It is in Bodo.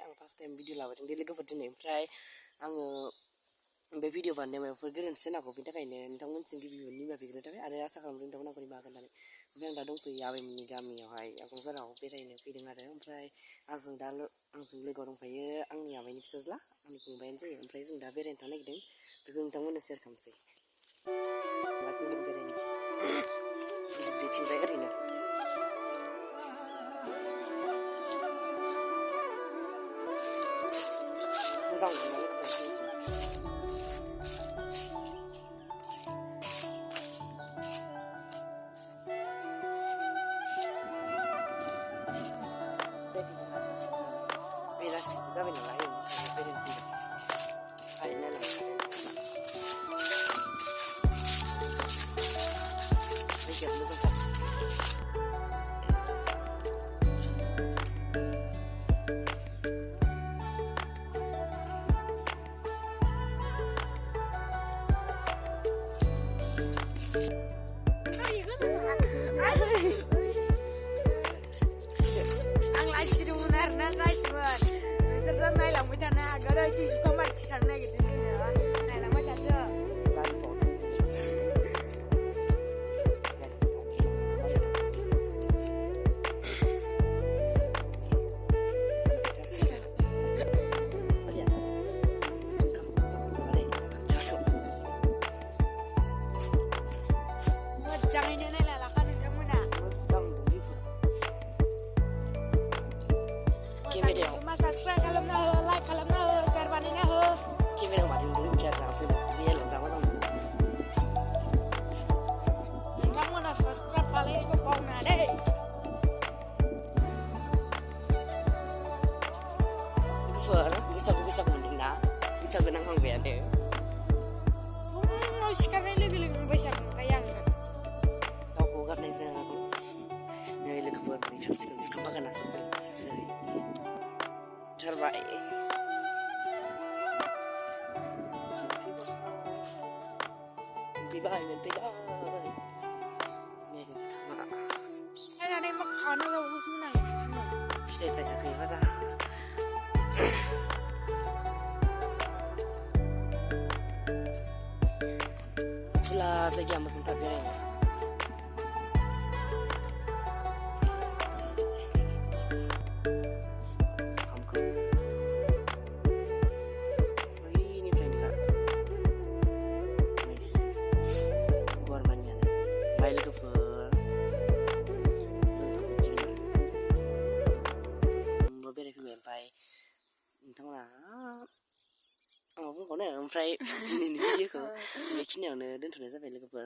आं फार्स्ट टाइम भिडिअ लाबोदों दे लोगोफोर दिनै ओमफ्राय आङो बे भिडिअ बानायनायाव माबाफोर गोरोन्थि जानो हागौ बेनि थाखायनो नोंथांमोनसिम गिबियावनो निमाहा बिग्रोनाय थाबाय आरो आसा खालामदों नोंथांमोना आंखौ निमाहा होगोन होननानै ओमफ्राय आं दा दंफैयो आबैमोननि गामियावहाय आगंजराव बेरायनो फैदों आरो ओमफ्राय आंजों लोगोआव दंफायो आंनि आमाइनि फिसाज्ला आंनि फंबायानो जायो ओमफ्राय जों दा बेरायनो थांनो नागिरदों बेखौ नोंथांमोननो शेयार खालामसै थांगासिनो जों बेरायनो दुब्लिथिंजाय ओरैनो मोजां मोननानै बेलासिबो जाबाय नालाय बेरायनो फैदों आरो नायलांबाय जायगाया मोजांथार आं लासिदोंमोन आरोना लासिमोन नोंसोर नायलांबाय थानो हागोन ओइदि जुखाम बारि खिथानो नागिरदों जोङो नायलांबाय थादो मोजाङैनो नायना लाखा नोंथांमोना मोजां केमेरायाव साबसक्राइब खालामना हो लाइक खालामना हो शेयार बानायना हो केमेरायाव मादों मिथिया आरो फैबाय रियेलाव जा मोजां मोनो नोंथांमोना साबसक्राइब खालामनायखौ बावनाङा दै लोगोफोर बैसागु मोनदोंना बैसागु नांहांबायानो फुङाव सिखारनाय लोगो लोगो बैसागु मोनखायो आङो दाउखौ गारनाय जायाखै नै लोगोफोर नोंथांसिगोन जुखाम बागाना ससेल थारबाय मोनफैबाय नै जुखामा फिथाइनानै मा खानो बावगौसोमोन आं फिथाइ थायाखै बारा खुला जायगाया मोजांथार बेरायनो नोंथांमोना आं बुंबावनो ओमफ्राय दिनैनि भिडिअखौ बेखिनियावनो दोनथ'नाय जाबाय लोगोफोर